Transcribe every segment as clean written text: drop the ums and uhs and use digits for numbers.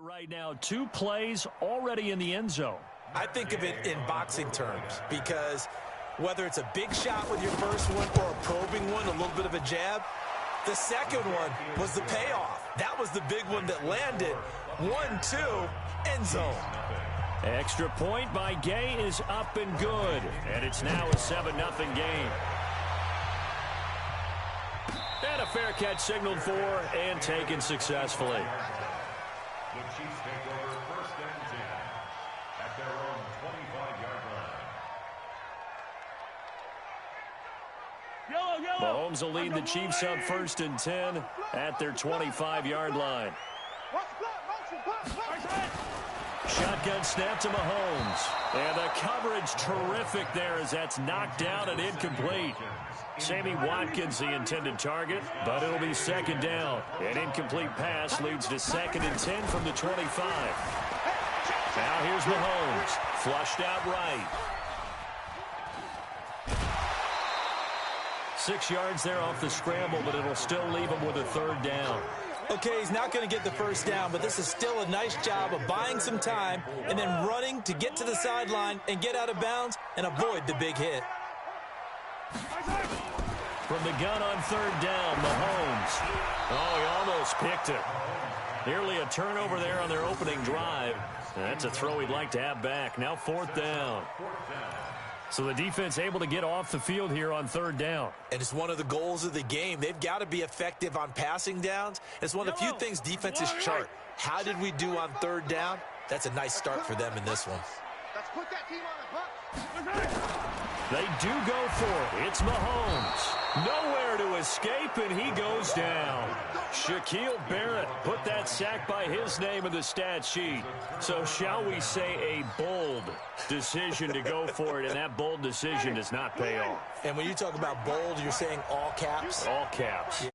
Right now, 2 plays already in the end zone. I think of it in boxing terms because whether it's a big shot with your first one or a probing one, a little bit of a jab, the second one was the payoff. That was the big one that landed. 1-2, end zone. Extra point by Gay is up and good, and it's now a 7-0 game. And a fair catch signaled for and taken successfully. The Chiefs take over 1st and 10 at their own 25-yard line. Mahomes will lead the Chiefs up 1st and 10 at their 25-yard line. Shotgun snap to Mahomes. And the coverage terrific there as that's knocked down and incomplete. Sammy Watkins the intended target, but it'll be 2nd down. An incomplete pass leads to 2nd and 10 from the 25. Now here's Mahomes. Flushed out right. 6 yards there off the scramble, but it'll still leave him with a 3rd down. Okay, he's not going to get the 1st down, but this is still a nice job of buying some time and then running to get to the sideline and get out of bounds and avoid the big hit. From the gun on 3rd down, Mahomes. Oh, he almost picked it. Nearly a turnover there on their opening drive. That's a throw he'd like to have back. Now 4th down. So the defense able to get off the field here on 3rd down. And it's one of the goals of the game. They've got to be effective on passing downs. It's one of the few things defenses chart. How did we do on 3rd down? That's a nice start for them in this one. Let's put that team on the hook. They do go for it. It's Mahomes. Nowhere to escape, and he goes down. Shaquille Barrett put that sack by his name in the stat sheet. So shall we say a bold decision to go for it, and that bold decision does not pay off. And when you talk about bold, you're saying all caps? All caps.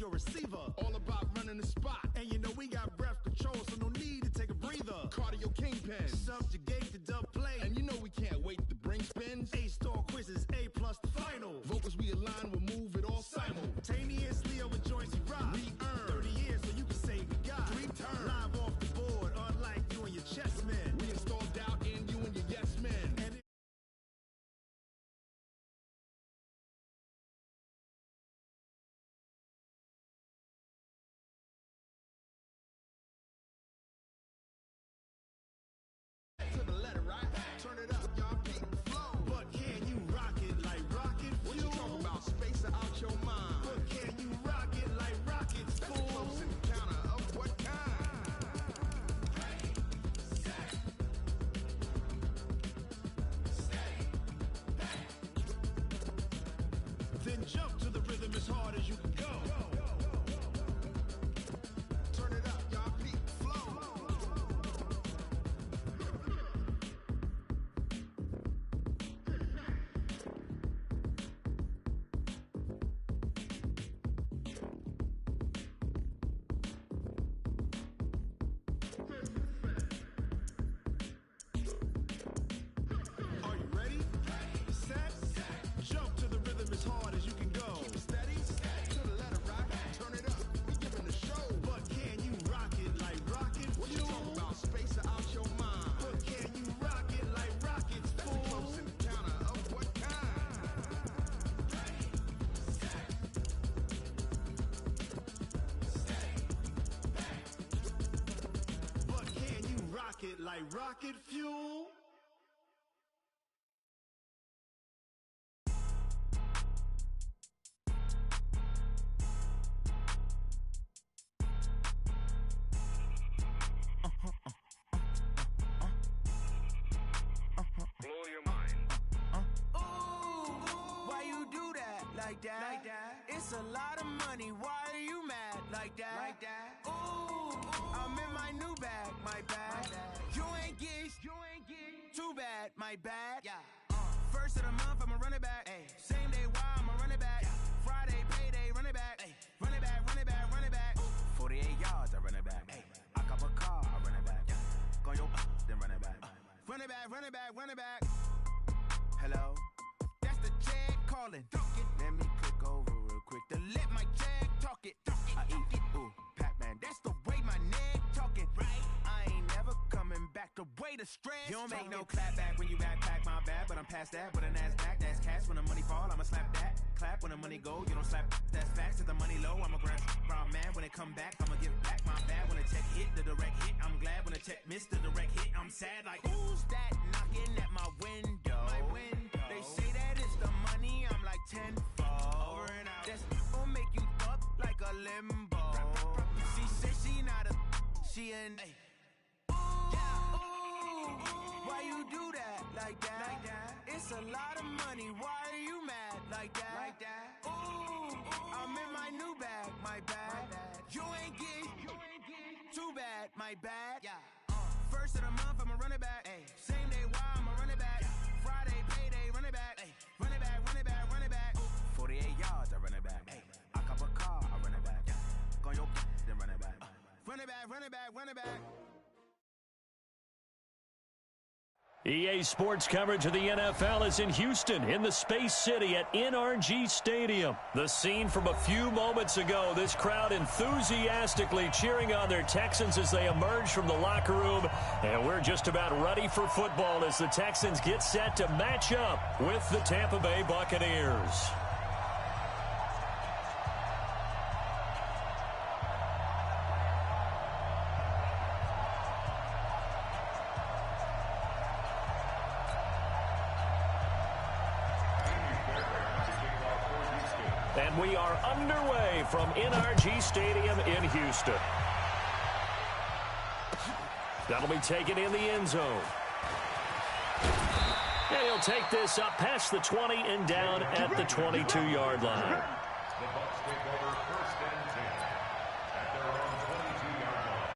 your receiver. All about running the spot. And you know we got breath control, so no need to take a breather. Cardio kingpin. Subjugate the dub play. And you know we can't wait to bring spins. A-star quizzes, A+ the final. Vocals we align, we'll move it all simultaneously over joints you rock. We earn 30 years so you can say we got 3 turns. Live off the board, unlike you and your chess men. We install doubt in you and your yes men. And to the letter, right? Turn it up, y'all keep the flow. But can you rock it like rocket fuel? What you talking about? Space out your mind. But can you rock it like rockets, fool? That's a close encounter of what kind? Then jump to the rhythm as hard as you can go. Turn it up, y'all peak flow. Are you ready? Set. Jump to the rhythm as hard as you can go. Keep it steady. To the letter, right? Turn it up. We giving the show. But can you rock it like rocket fuel? What you talking about? Space out your mind. But can you rock it like rockets, fool? That's a close encounter of what kind? But can you rock it like rocket fuel? Blow your mind. Why you do that like that? Like that? It's a lot of money. Why are you mad like that? Like that? Ooh, I'm in my new bag, my bad. You ain't get too bad, my bad. Yeah. First of the month, I'ma run it back. Ay. Same day, why I'ma run it back. Friday, payday, run it back. Ay. Run it back, run it back, run it back. 48 yards, I run it back. Ay. I cop a car, I run it back. Go your then run it back. Run it back, run it back, run it back. Hello? That's the jag calling. Let me click over real quick to let my jag talk it. I eat it, ooh, Pac-Man. That's the way my neck talking. Right? I ain't never coming back the way the stress. You don't make no clap back when you backpack, my bad, but I'm past that. But a NASDAQ, that's cash. When the money fall, I'ma slap that. Clap when the money go, you don't slap. That's facts. If the money low, I'ma grab brown man. When it come back, I'ma give back my bad. When the check hit, the direct hit, I'm glad. When the check missed the direct hit, I'm sad. Like, who's that knocking at my window? My window. They say that it's the money, I'm like tenfold. Over and out. That's gonna make you up like a limbo. She said she not a, she an. Why you do that like that? Like that? It's a lot of money. Why are you mad like that? Like that? Ooh, I'm in my new bag, my bad. You ain't get too bad, my bad. Yeah. First of the month, I'ma run it back. Ay. Same day, why I'ma run it back. Friday, payday, run it back. Ay. Run it back, run it back, run it back. 48 yards, I run it back. Ay. I cop a car, I run it back. Go your then run it back. Run it back, run it back, run it back. EA Sports coverage of the NFL is in Houston, in the Space City at NRG Stadium. The scene from a few moments ago, this crowd enthusiastically cheering on their Texans as they emerge from the locker room. And we're just about ready for football as the Texans get set to match up with the Tampa Bay Buccaneers. And we are underway from NRG Stadium in Houston. That'll be taken in the end zone. And he'll take this up past the 20 and down at the 22-yard line. The Bucs take over first and 10 at their own 22-yard line.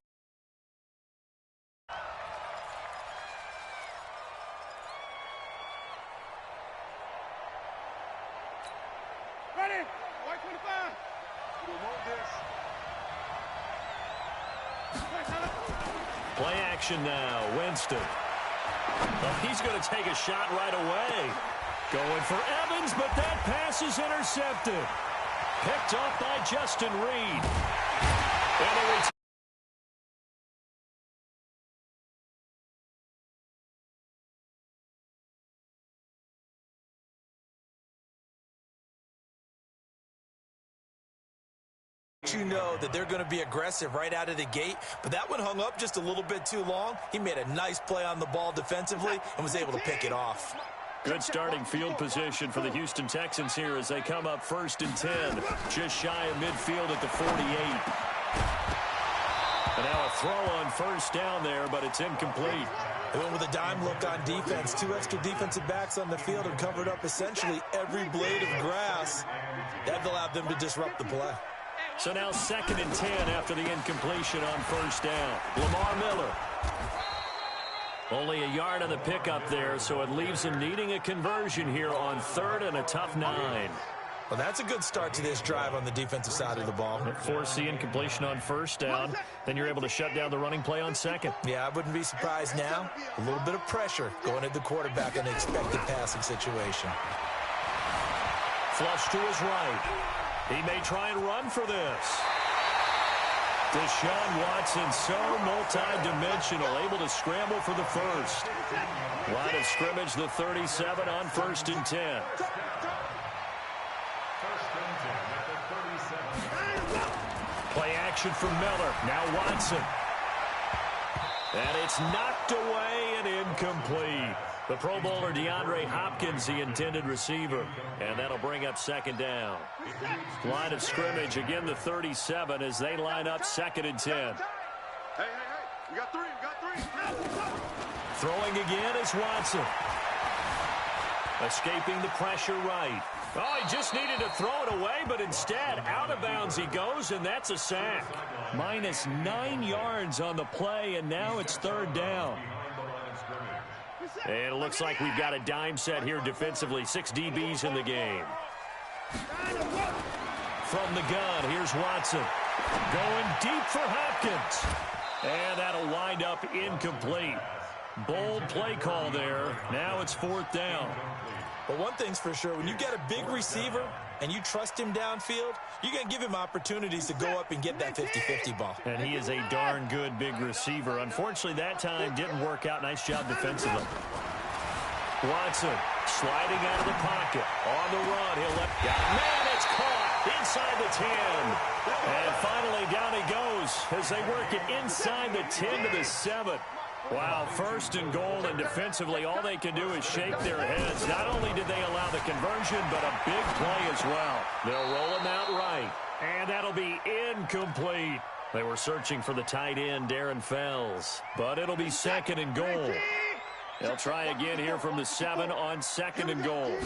Ready? White 25. Play action now. Winston. Oh, he's going to take a shot right away. Going for Evans, but that pass is intercepted. Picked off by Justin Reed. And you know that they're going to be aggressive right out of the gate, but that one hung up just a little bit too long. He made a nice play on the ball defensively and was able to pick it off. good starting field position for the Houston Texans here as they come up 1st and 10, just shy of midfield at the 48. And now a throw on 1st down there, but it's incomplete. They went with a dime look on defense. 2 extra defensive backs on the field and covered up essentially every blade of grass. That allowed them to disrupt the play. So now 2nd and 10 after the incompletion on 1st down. Lamar Miller. Only a yard on the pickup there, so it leaves him needing a conversion here on 3rd and a tough 9. Well, that's a good start to this drive on the defensive side of the ball. Force the incompletion on 1st down. Then you're able to shut down the running play on 2nd. Yeah, I wouldn't be surprised now. A little bit of pressure going at the quarterback in an expected passing situation. Flush to his right. He may try and run for this. Deshaun Watson, so multi-dimensional, able to scramble for the 1st. Line of scrimmage, the 37 on 1st and 10. Play action from Miller. Now Watson. And it's knocked away and incomplete. The Pro Bowler DeAndre Hopkins, the intended receiver. And that'll bring up 2nd down. Line of scrimmage, again the 37 as they line up 2nd and 10. Hey, we got 3, Throwing again is Watson. Escaping the pressure right. Oh, he just needed to throw it away, but instead, out of bounds he goes, and that's a sack. Minus 9 yards on the play, and now it's 3rd down. And it looks like we've got a dime set here defensively. 6 DBs in the game. From the gun, here's Watson. Going deep for Hopkins. And that'll wind up incomplete. Bold play call there. Now it's 4th down. But one thing's for sure, when you get a big receiver and you trust him downfield, you're going to give him opportunities to go up and get that 50-50 ball. And he is a darn good big receiver. Unfortunately, that time didn't work out. Nice job defensively. Watson sliding out of the pocket. On the run, he'll let go. Man, it's caught inside the 10. And finally, down he goes as they work it inside the 10 to the 7. Wow, 1st and goal, and defensively, all they can do is shake their heads. Not only did they allow the conversion, but a big play as well. They'll roll him out right, and that'll be incomplete. They were searching for the tight end, Darren Fells, but it'll be 2nd and goal. They'll try again here from the 7 on 2nd and goal.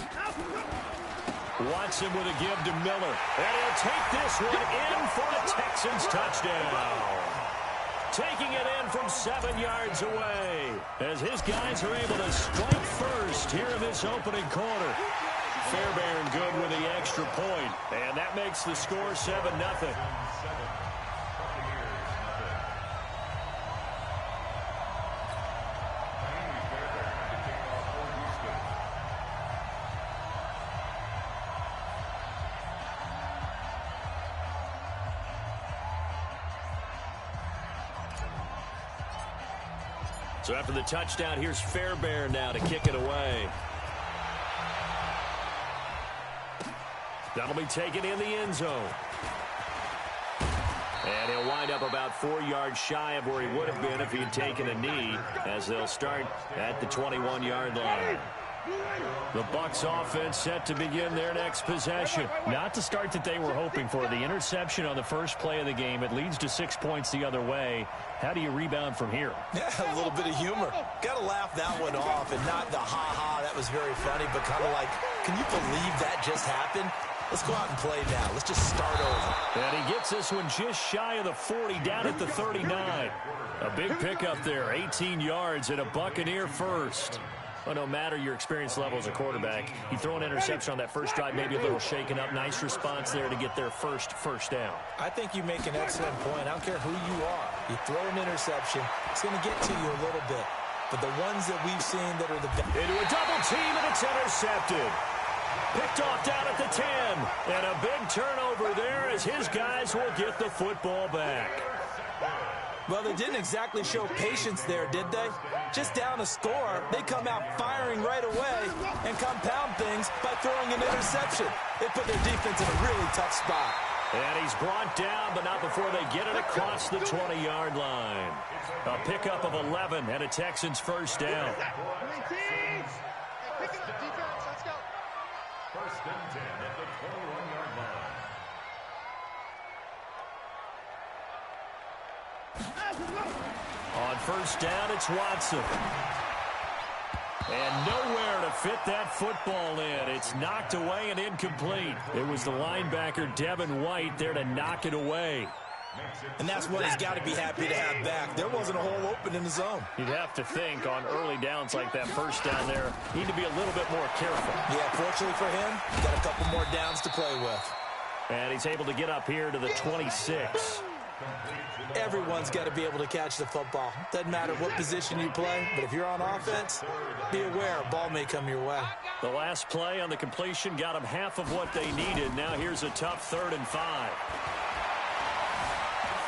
Watson with a give to Miller, and he'll take this one in for a Texans touchdown. Taking it in from 7 yards away as his guys are able to strike first here in this opening quarter. Fairbairn good with the extra point, and that makes the score 7-0. So after the touchdown, here's Fairbairn now to kick it away. That'll be taken in the end zone. And he'll wind up about 4 yards shy of where he would have been if he had taken a knee, as they'll start at the 21-yard line. The Bucs offense set to begin their next possession. Not the start that they were hoping for. The interception on the first play of the game. It leads to 6 points the other way. How do you rebound from here? Yeah, a little bit of humor. Got to laugh that one off, and not the ha-ha, that was very funny, but kind of like, can you believe that just happened? Let's go out and play now. Let's just start over. And he gets this one just shy of the 40, down at the 39. A big pickup there, 18 yards and a Buccaneer first. Well, no matter your experience level as a quarterback, you throw an interception on that first drive, maybe a little shaken up. Nice response there to get their first down. I think you make an excellent point. I don't care who you are. You throw an interception, it's going to get to you a little bit. But the ones that we've seen that are the best. Into a double team, and it's intercepted. Picked off down at the 10. And a big turnover there as his guys will get the football back. Well, they didn't exactly show patience there, did they? Just down a score, they come out firing right away and compound things by throwing an interception. They put their defense in a really tough spot. And he's brought down, but not before they get it across the 20-yard line. A pickup of 11 and a Texans first down. First and 10 at the 21-yard line. On first down, it's Watson. And nowhere to fit that football in. It's knocked away and incomplete. It was the linebacker, Devin White, there to knock it away. And that's what he's got to be happy to have back. There wasn't a hole open in the zone. You'd have to think on early downs like that first down there, need to be a little bit more careful. Yeah, fortunately for him, got a couple more downs to play with. And he's able to get up here to the 26. Everyone's got to be able to catch the football. Doesn't matter what position you play, but if you're on offense, be aware a ball may come your way. The last play on the completion got them half of what they needed. Now here's a tough 3rd and 5.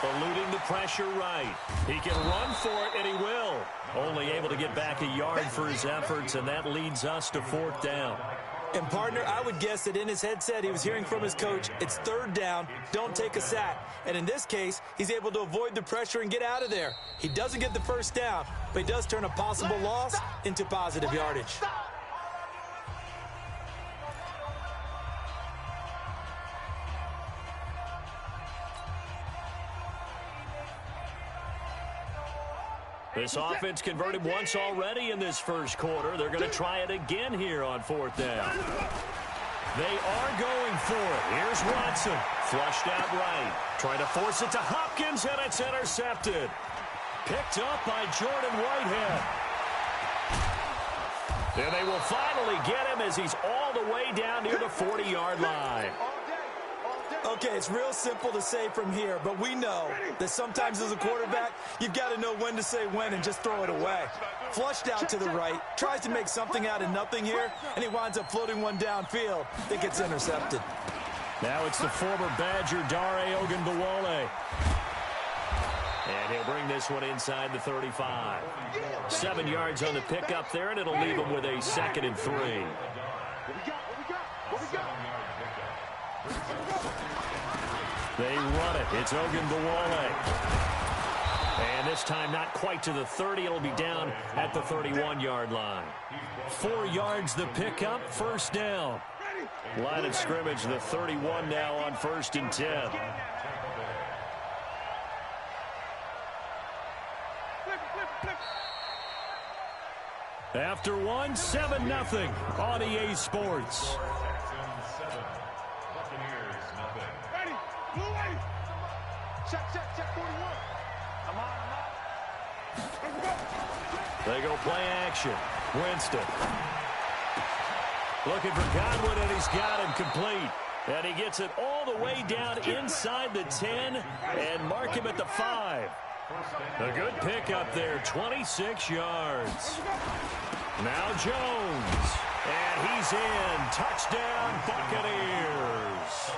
Eluding the pressure right. He can run for it, and he will. Only able to get back a yard for his efforts, and that leads us to 4th down. And, partner, I would guess that in his headset he was hearing from his coach, it's 3rd down, don't take a sack. And in this case, he's able to avoid the pressure and get out of there. He doesn't get the first down, but he does turn a possible loss into positive yardage. This offense converted once already in this first quarter. They're going to try it again here on 4th down. They are going for it. Here's Watson. Flushed out right. Trying to force it to Hopkins, and it's intercepted. Picked up by Jordan Whitehead. And they will finally get him as he's all the way down near the 40-yard line. Okay, it's real simple to say from here, but we know that sometimes as a quarterback, you've got to know when to say when and just throw it away. Flushed out to the right, tries to make something out of nothing here, and he winds up floating one downfield that gets intercepted. Now it's the former Badger, Dare Ogunbowale. And he'll bring this one inside the 35. 7 yards on the pickup there, and it'll leave him with a 2nd and 3. They run it. It's Ogunbowale. And this time not quite to the 30. It'll be down at the 31-yard line. 4 yards the pickup. First down. Line of scrimmage, the 31 now on 1st and 10. After one, 7-0 on EA Sports. Check 41. I'm on. They go play action. Winston. Looking for Godwin, and he's got him complete. And he gets it all the way down inside the 10 and mark him at the 5. A good pickup there, 26 yards. Now Jones. And he's in. Touchdown, Buccaneers.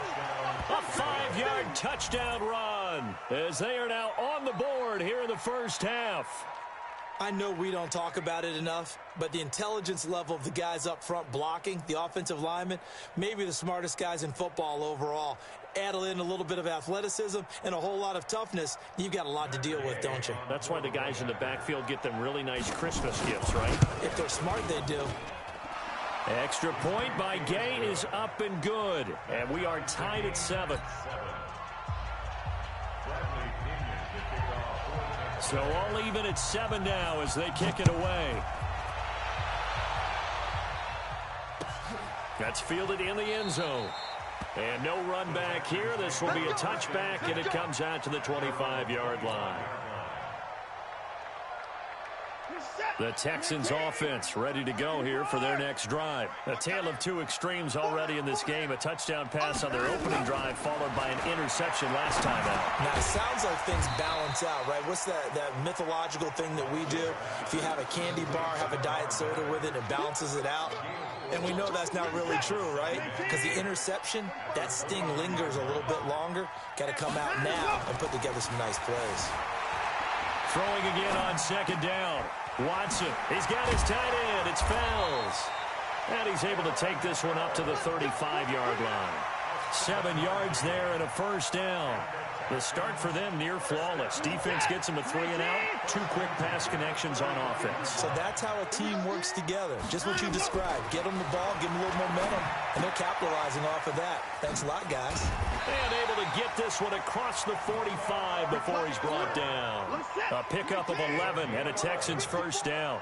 A 5-yard touchdown run as they are now on the board here in the first half. I know we don't talk about it enough, but the intelligence level of the guys up front blocking, the offensive linemen, maybe the smartest guys in football overall. Add in a little bit of athleticism and a whole lot of toughness, you've got a lot to deal with, don't you? That's why the guys in the backfield get them really nice Christmas gifts, right? If they're smart, they do. Extra point by Gay is up and good. And we are tied at 7. So all even at 7 now as they kick it away. That's fielded in the end zone. And no run back here. This will be a touchback, and it comes out to the 25-yard line. The Texans offense ready to go here for their next drive. A tale of two extremes already in this game. A touchdown pass on their opening drive followed by an interception last time out. Now, it sounds like things balance out, right? What's that mythological thing that we do? If you have a candy bar, have a diet soda with it, it balances it out. And we know that's not really true, right? Because the interception, that sting lingers a little bit longer. Got to come out now and put together some nice plays. Throwing again on second down. Watson, he's got his tight end. It's Fells. And he's able to take this one up to the 35-yard line. 7 yards there and a first down. The start for them near flawless. Defense gets them a 3-and-out. 2 quick pass connections on offense. So that's how a team works together. Just what you described. Get them the ball, give them a little momentum, and they're capitalizing off of that. Thanks a lot, guys. And able to get this one across the 45 before he's brought down. A pickup of 11 and a Texans first down.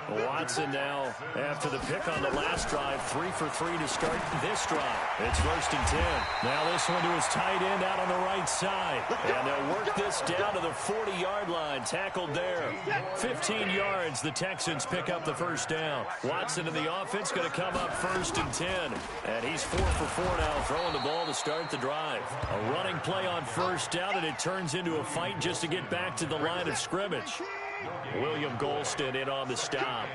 Watson now, after the pick on the last drive, 3 for 3 to start this drive. It's 1st and 10. Now this one to his tight end out on the right side. And they'll work this down to the 40-yard line. Tackled there. 15 yards. The Texans pick up the first down. Watson in the offense going to come up 1st and 10. And he's 4 for 4 now, throwing the ball to start the drive. A running play on first down, and it turns into a fight just to get back to the line of scrimmage. William Golston in on the stop.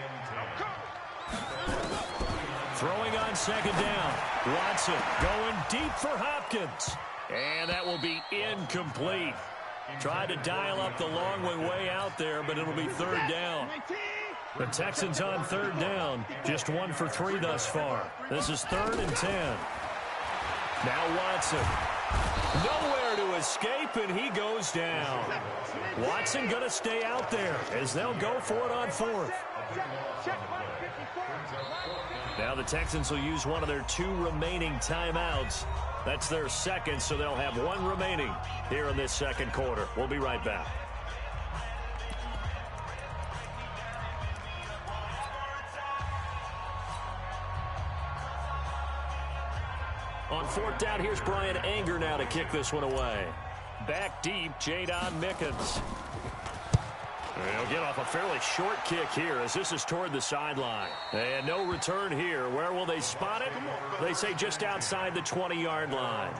Throwing on second down. Watson going deep for Hopkins. And that will be incomplete. Tried to dial up the long way out there, but it'll be 3rd down. The Texans on 3rd down. Just 1 for 3 thus far. This is 3rd and 10. Now Watson. Nowhere to escape, and he goes down. Watson going to stay out there as they'll go for it on 4th. Now the Texans will use one of their 2 remaining timeouts. That's their second, so they'll have 1 remaining here in this second quarter. We'll be right back. On 4th down, here's Brian Anger now to kick this one away. Back deep, Jadon Mickens. He'll get off a fairly short kick here as this is toward the sideline. And no return here. Where will they spot it? They say just outside the 20-yard line.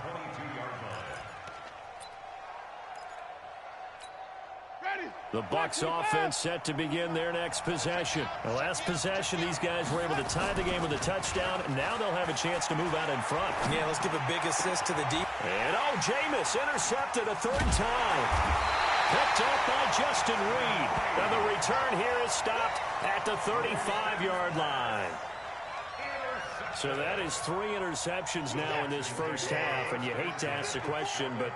The Bucs offense set to begin their next possession. The last possession, these guys were able to tie the game with a touchdown. Now they'll have a chance to move out in front. Yeah, let's give a big assist to the deep. And Jameis intercepted a 3rd time. Picked up by Justin Reed. And the return here is stopped at the 35-yard line. So that is 3 interceptions now in this first half. And you hate to ask the question, but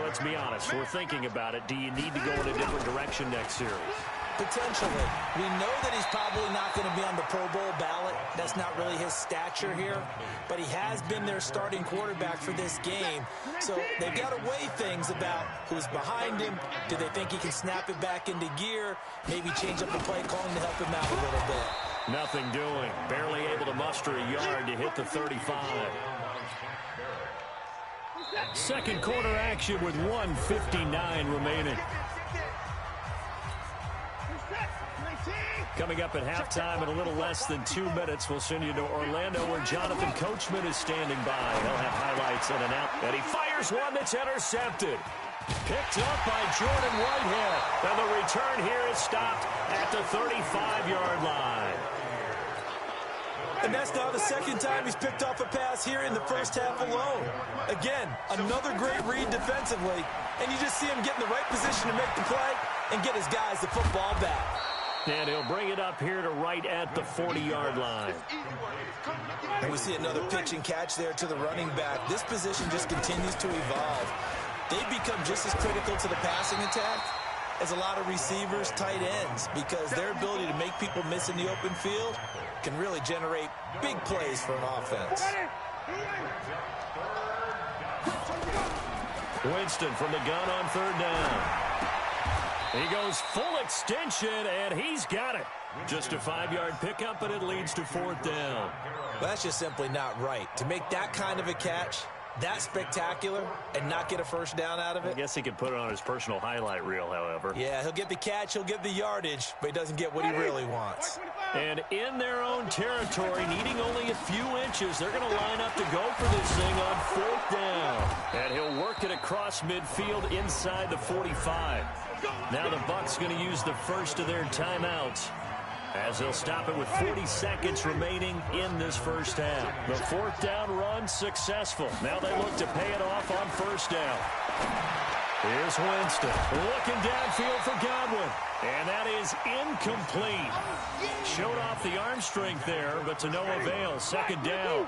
let's be honest. We're thinking about it. Do you need to go in a different direction next series? Potentially. We know that he's probably not going to be on the Pro Bowl ballot. That's not really his stature here. But he has been their starting quarterback for this game. So they've got to weigh things about who's behind him. Do they think he can snap it back into gear? Maybe change up the play calling to help him out a little bit. Nothing doing. Barely able to muster a yard to hit the 35. Second quarter action with 1:59 remaining. Coming up at halftime in a little less than 2 minutes, we'll send you to Orlando where Jonathan Coachman is standing by. He'll have highlights and an out. And he fires one that's intercepted. Picked up by Jordan Whitehead. And the return here is stopped at the 35-yard line. And that's now the 2nd time he's picked off a pass here in the first half alone. Again, another great read defensively. And you just see him get in the right position to make the play and get his guys the football back. And he'll bring it up here to right at the 40-yard line. And we see another pitch and catch there to the running back. This position just continues to evolve. They've become just as critical to the passing attack as a lot of receivers, tight ends, because their ability to make people miss in the open field can really generate big plays for an offense. Winston from the gun on 3rd down. He goes full extension, and he's got it. Just a 5-yard pickup, and it leads to 4th down. Well, that's just simply not right. To make that kind of a catch, that spectacular and not get a first down out of it? I guess he could put it on his personal highlight reel, however. Yeah, he'll get the catch, he'll get the yardage, but he doesn't get what he really wants. And in their own territory, needing only a few inches, they're going to line up to go for this thing on 4th down. And he'll work it across midfield inside the 45. Now the Bucs going to use the first of their timeouts, as they'll stop it with 40 seconds remaining in this first half. The 4th down run successful. Now they look to pay it off on 1st down. Here's Winston looking downfield for Godwin. And that is incomplete. Showed off the arm strength there, but to no avail. 2nd down.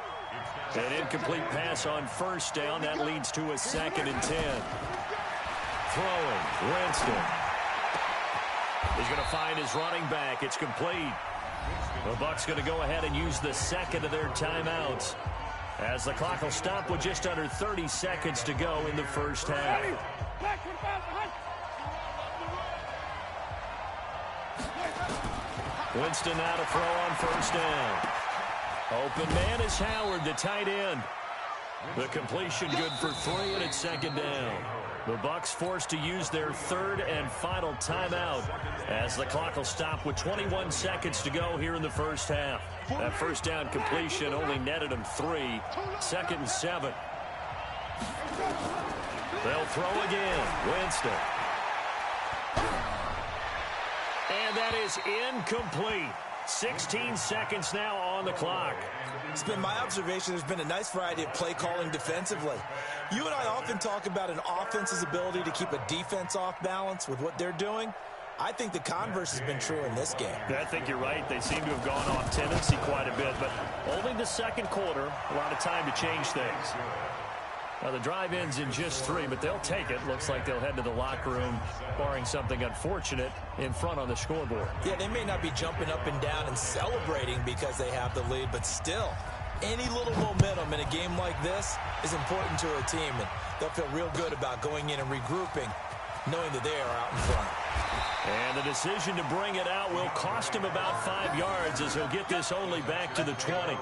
An incomplete pass on 1st down. That leads to a 2nd and 10. Throwing, Winston. He's going to find his running back. It's complete. The Bucs going to go ahead and use the 2nd of their timeouts, as the clock will stop with just under 30 seconds to go in the first half. Winston now to throw on 1st down. Open man is Howard, the tight end. The completion good for 3, and it's 2nd down. The Bucs forced to use their 3rd and final timeout, as the clock will stop with 21 seconds to go here in the first half. That 1st down completion only netted them 3. 2nd and 7. They'll throw again. Winston. And that is incomplete. 16 seconds now on the clock. It's been my observation there's been a nice variety of play calling defensively. You and I often talk about an offense's ability to keep a defense off balance with what they're doing. I think the converse has been true in this game. I think you're right. They seem to have gone off tendency quite a bit, but only the 2nd quarter, a lot of time to change things. Now, the drive ends in just 3, but they'll take it. Looks like they'll head to the locker room, barring something unfortunate, in front on the scoreboard. Yeah, they may not be jumping up and down and celebrating because they have the lead, but still, any little momentum in a game like this is important to a team, and they'll feel real good about going in and regrouping, knowing that they are out in front. And the decision to bring it out will cost him about 5 yards, as he'll get this only back to the 20.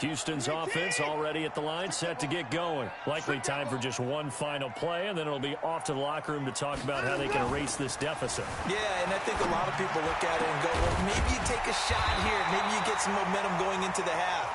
Houston's offense already at the line, set to get going. Likely time for just one final play, and then it'll be off to the locker room to talk about how they can erase this deficit. Yeah, and I think a lot of people look at it and go, well, maybe you take a shot here. Maybe you get some momentum going into the half.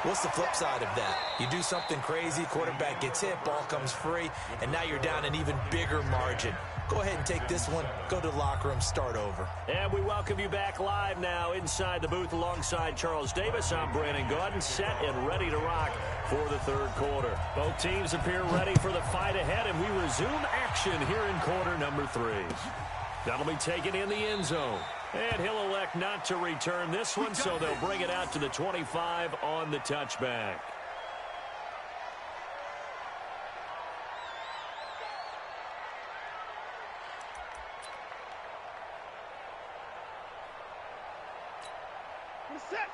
What's the flip side of that? You do something crazy, quarterback gets hit, ball comes free, and now you're down an even bigger margin. Go ahead and take this one, go to the locker room, start over. And we welcome you back live now inside the booth alongside Charles Davis. I'm Brandon Gordon, set and ready to rock for the 3rd quarter. Both teams appear ready for the fight ahead, and we resume action here in quarter number 3. That'll be taken in the end zone. And he'll elect not to return this one, so they'll bring it out to the 25 on the touchback.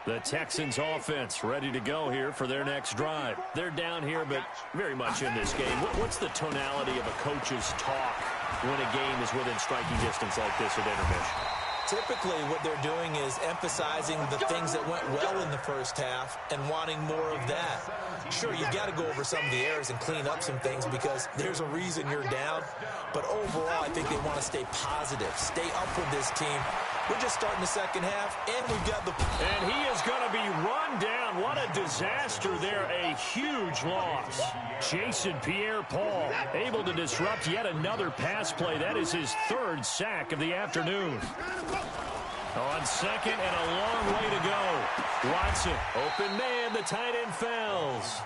The Texans offense ready to go here for their next drive. They're down here, but very much in this game. What's the tonality of a coach's talk when a game is within striking distance like this at intermission? Typically, what they're doing is emphasizing the things that went well in the first half and wanting more of that. Sure, you've got to go over some of the errors and clean up some things because there's a reason you're down. But overall, I think they want to stay positive, stay up with this team. We're just starting the second half, and we've got the... And he is going to be run down. What a disaster there. A huge loss. Jason Pierre-Paul able to disrupt yet another pass play. That is his 3rd sack of the afternoon. On 2nd and a long way to go. Watson, open man, the tight end fells.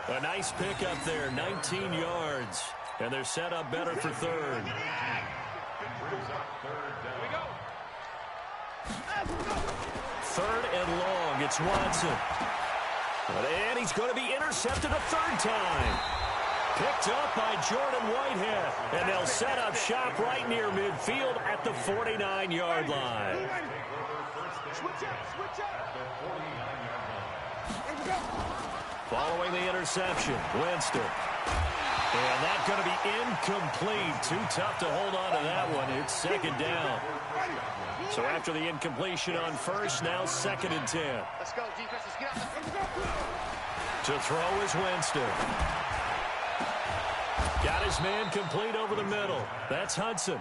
A nice pickup there, 19 yards. And they're set up better for 3rd. Third and long, it's Watson. And he's going to be intercepted a 3rd time. Picked up by Jordan Whitehead. And they'll set up shop right near midfield at the 49-yard line. Following the interception, Winston. And that's going to be incomplete. Too tough to hold on to that one. It's second down. So after the incompletion on first, now 2nd and 10. Let's go, defense. Let's get out. To throw is Winston. Got his man complete over the middle. That's Hudson.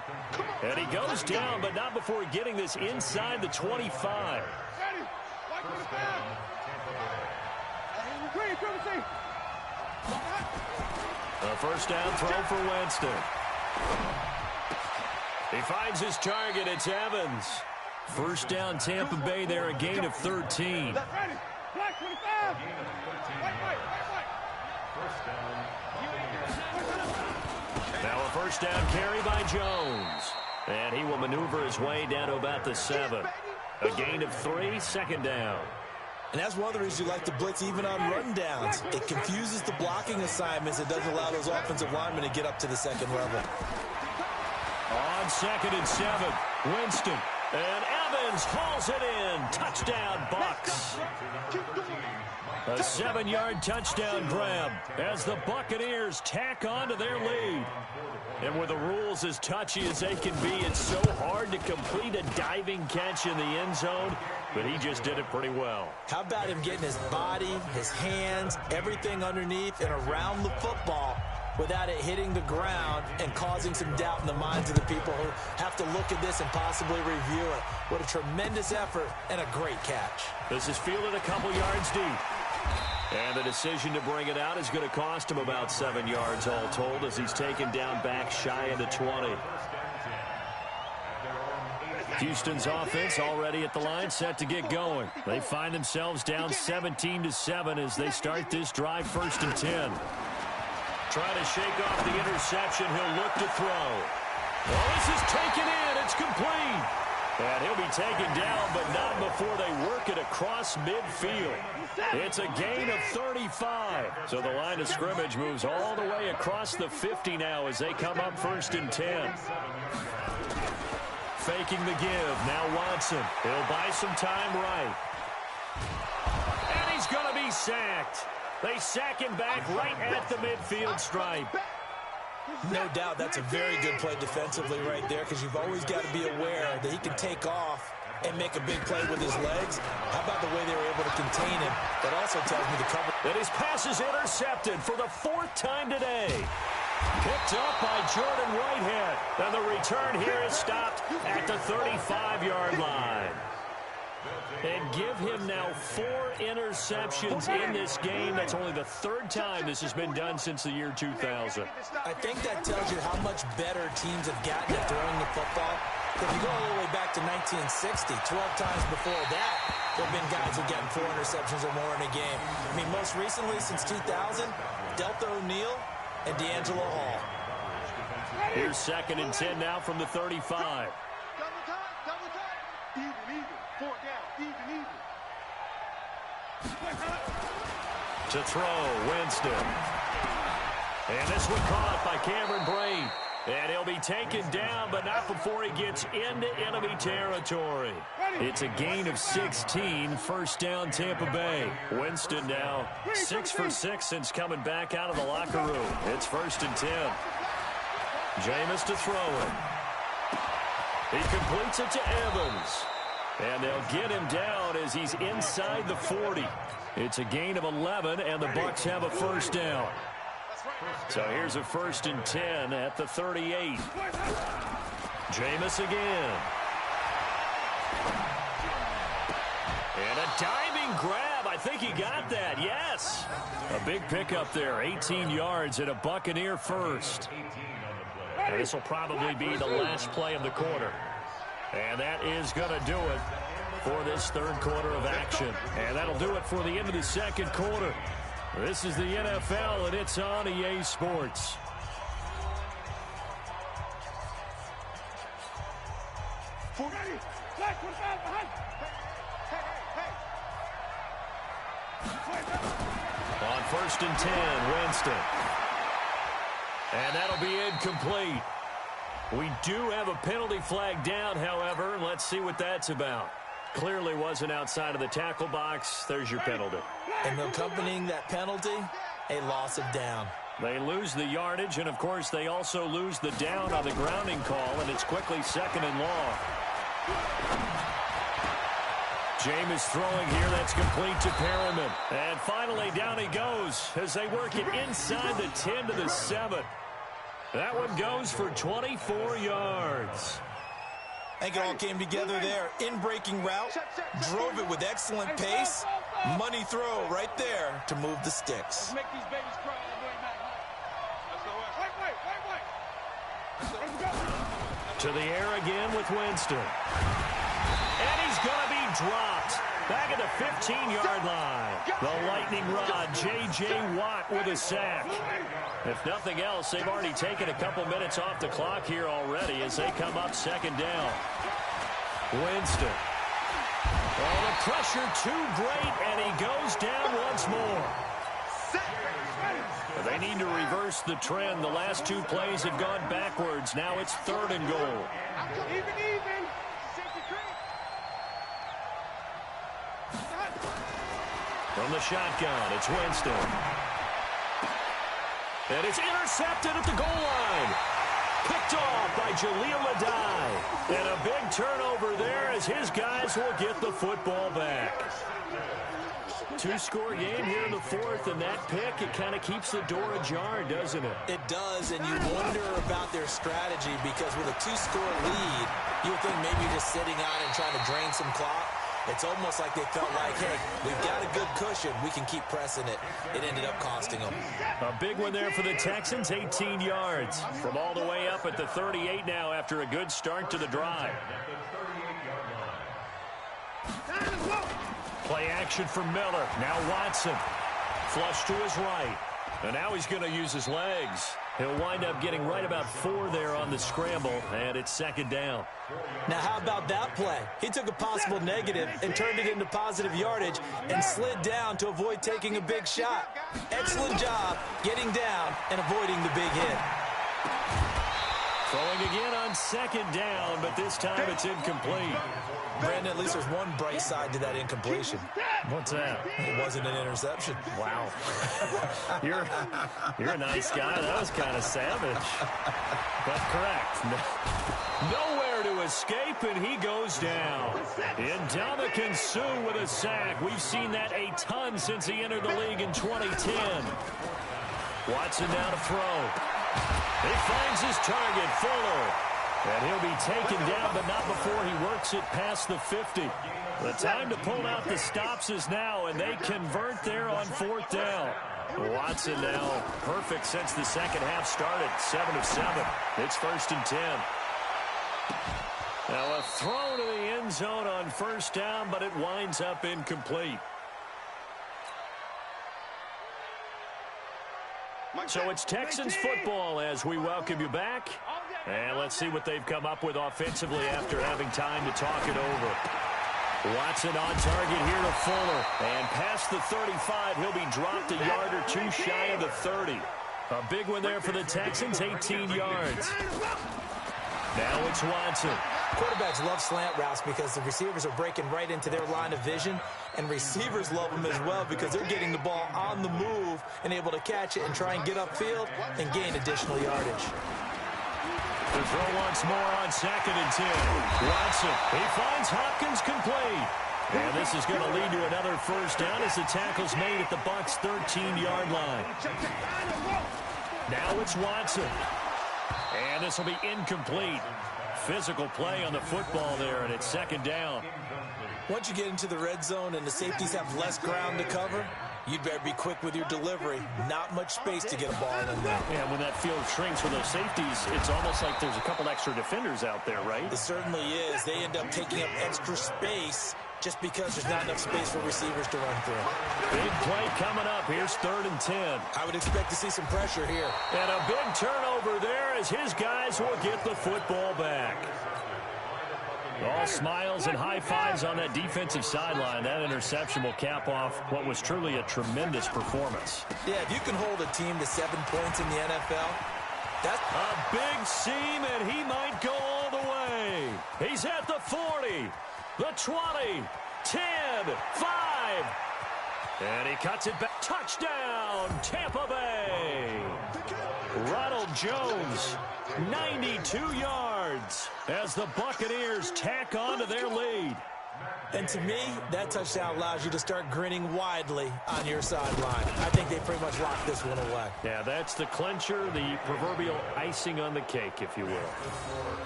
And he goes down, but not before getting this inside the 25. A first down throw for Winston. He finds his target. It's Evans. First down Tampa Bay there, a gain of 13. Now a first down carry by Jones. And he will maneuver his way down to about the 7. A gain of 3, second down. And that's one of the reasons you like to blitz even on rundowns. It confuses the blocking assignments. It doesn't allow those offensive linemen to get up to the second level. On 2nd and 7, Winston. And Evans hauls it in. Touchdown, Bucs. A 7-yard touchdown grab as the Buccaneers tack on to their lead. And with the rules as touchy as they can be, it's so hard to complete a diving catch in the end zone, but he just did it pretty well. How about him getting his body, his hands, everything underneath and around the football without it hitting the ground and causing some doubt in the minds of the people who have to look at this and possibly review it. What a tremendous effort and a great catch. This is fielded a couple yards deep. And the decision to bring it out is going to cost him about 7 yards all told as he's taken down back shy of the 20. Houston's offense already at the line, set to get going. They find themselves down 17-7 as they start this drive, 1st and 10. Trying to shake off the interception. He'll look to throw. Well, this is taken in. It's complete. And he'll be taken down, but not before they work it across midfield. It's a gain of 35. So the line of scrimmage moves all the way across the 50 now as they come up 1st and 10. Faking the give. Now Watson. He'll buy some time right. And he's going to be sacked. They sack him back right at the midfield stripe. No doubt that's a very good play defensively right there because you've always got to be aware that he can take off and make a big play with his legs. How about the way they were able to contain him? That also tells me the cover. And his pass is intercepted for the 4th time today. Picked up by Jordan Whitehead. And the return here is stopped at the 35-yard line. And give him now 4 interceptions in this game. That's only the 3rd time this has been done since the year 2000. I think that tells you how much better teams have gotten at throwing the football. If you go all the way back to 1960, 12 times before that, there have been guys who have gotten 4 interceptions or more in a game. I mean, most recently, since 2000, Delta O'Neal and D'Angelo Hall. Here's 2nd and 10 now from the 35. Double time. Even. 4 down. Even. To throw, Winston. And this one caught by Cameron Brate. And he'll be taken down, but not before he gets into enemy territory. It's a gain of 16, 1st down Tampa Bay. Winston now 6 for 6 since coming back out of the locker room. It's 1st and 10. Jameis to throw it. He completes it to Evans. And they'll get him down as he's inside the 40. It's a gain of 11, and the Bucs have a 1st down. So here's a 1st and 10 at the 38. Jameis again. And a diving grab. I think he got that. Yes. A big pickup there. 18 yards and a Buccaneer 1st. And this will probably be the last play of the quarter. And that is going to do it for this 3rd quarter of action. And that'll do it for the end of the 2nd quarter. This is the NFL, and it's on EA Sports. On 1st and 10, Winston. And that'll be incomplete. We do have a penalty flag down, however, and let's see what that's about. Clearly wasn't outside of the tackle box. There's your penalty. And accompanying that penalty, a loss of down. They lose the yardage, and, of course, they also lose the down on the grounding call, and it's quickly 2nd and long. Jameis throwing here. That's complete to Perriman. And finally, down he goes as they work it inside the 10 to the 7. That one goes for 24 yards. I think it all came together there. In-breaking route, drove it with excellent pace. Money throw right there to move the sticks. Let's make these babies cry all the way back. Let's go. To the air again with Winston. And he's going to be dropped back at the 15-yard line. The lightning rod, J.J. Watt with a sack. If nothing else, they've already taken a couple minutes off the clock here already as they come up 2nd down. Winston. Oh, the pressure too great, and he goes down once more. They need to reverse the trend. The last 2 plays have gone backwards. Now it's 3rd and goal. Even. From the shotgun, it's Winston. And it's intercepted at the goal line. Picked off by Jaleel Adai. And a big turnover there as his guys will get the football back. 2-score game here in the 4th, and that pick, it kind of keeps the door ajar, doesn't it? It does, and you wonder about their strategy because with a 2-score lead, you would think maybe just sitting on and trying to drain some clock. It's almost like they felt like, hey, we've got a good cushion. We can keep pressing it. It ended up costing them. A big one there for the Texans, 18 yards. From all the way up at the 38 now after a good start to the drive. Play action for Miller. Now Watson. Flush to his right. And now he's going to use his legs. He'll wind up getting right about 4 there on the scramble, and it's 2nd down. Now, how about that play? He took a possible negative and turned it into positive yardage and slid down to avoid taking a big shot. Excellent job getting down and avoiding the big hit. Throwing again on 2nd down, but this time it's incomplete. Brandon, at least there's one bright side to that incompletion. What's that? It wasn't an interception. Wow. You're a nice guy. That was kind of savage. But correct. Nowhere to escape, and he goes down. Ndamukong Suh with a sack. We've seen that a ton since he entered the league in 2010. Watson now to throw. He finds his target, Fuller. And he'll be taken down, but not before he works it past the 50. The time to pull out the stops is now, and they convert there on 4th down. Watson now perfect since the second half started, 7 of 7. It's 1st and 10. Now a throw to the end zone on 1st down, but it winds up incomplete. So it's Texans football as we welcome you back. And let's see what they've come up with offensively after having time to talk it over. Watson on target here to Fuller. And past the 35, he'll be dropped a yard or 2 shy of the 30. A big one there for the Texans, 18 yards. Now it's Watson. Quarterbacks love slant routes because the receivers are breaking right into their line of vision, and receivers love them as well because they're getting the ball on the move and able to catch it and try and get upfield and gain additional yardage. The throw once more on 2nd and 10. Watson, he finds Hopkins complete. And this is going to lead to another 1st down as the tackle's made at the Bucs' 13-yard line. Now it's Watson. And this will be incomplete. Physical play on the football there, and it's 2nd down. Once you get into the red zone and the safeties have less ground to cover, you'd better be quick with your delivery. Not much space to get a ball in there. Yeah, when that field shrinks for those safeties, it's almost like there's a couple extra defenders out there, right? It certainly is. They end up taking up extra space just because there's not enough space for receivers to run through. Big play coming up. Here's 3rd and 10. I would expect to see some pressure here. And a big turnover there as his guys will get the football back. All smiles and high fives on that defensive sideline. That interception will cap off what was truly a tremendous performance. Yeah, if you can hold a team to 7 points in the NFL, that's a big seam, and he might go all the way. He's at the 40, the 20, 10, 5. And he cuts it back. Touchdown, Tampa Bay. Ronald Jones, 92 yards as the Buccaneers tack on to their lead. And to me, that touchdown allows you to start grinning widely on your sideline. I think they pretty much locked this one away. Yeah, that's the clincher, the proverbial icing on the cake, if you will.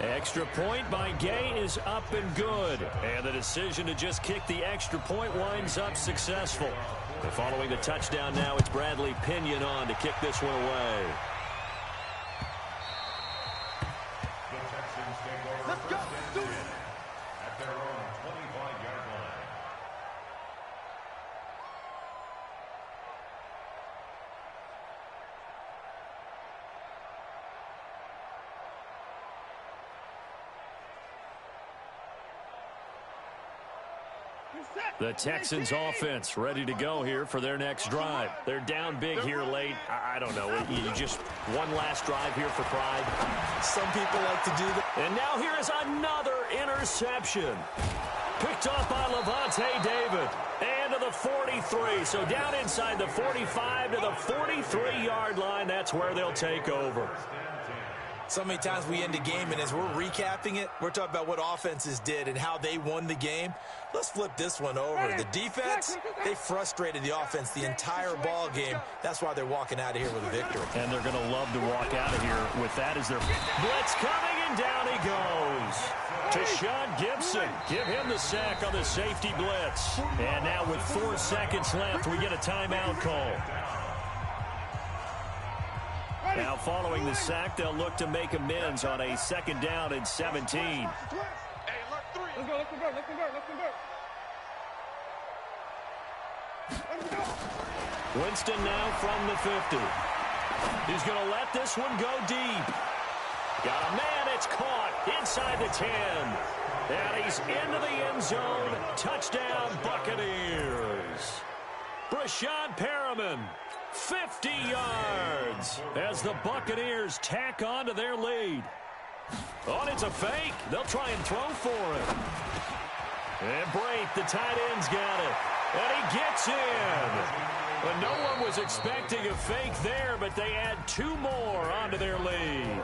Extra point by Gay is up and good. And the decision to just kick the extra point winds up successful. And following the touchdown now, it's Bradley Pinion on to kick this one away. Let's go. Do it. At their own 25-yard line. The Texans offense ready to go here for their next drive. They're down big here late. I don't know. You just one last drive here for pride. Some people like to do that. And now here is another interception. Picked off by Levante David. And to the 43. So down inside the 45 to the 43-yard line. That's where they'll take over. So many times we end a game, and as we're recapping it, we're talking about what offenses did and how they won the game. Let's flip this one over. The defense, they frustrated the offense the entire ball game. That's why they're walking out of here with a victory. And they're going to love to walk out of here with that as their blitz coming, and down he goes. To Sean Gibson. Give him the sack on the safety blitz. And now with 4 seconds left, we get a timeout call. Now following the sack, they'll look to make amends on a 2nd down and 17. Hey, alert 3. Let's go. Winston now from the 50. He's going to let this one go deep. Got a man, it's caught inside the 10. And he's into the end zone. Touchdown, Buccaneers. Brashad Perriman, 50 yards as the Buccaneers tack on to their lead. Oh, and it's a fake. They'll try and throw for it. And Brate, the tight end's got it. And he gets in. But no one was expecting a fake there, but they add 2 more onto their lead.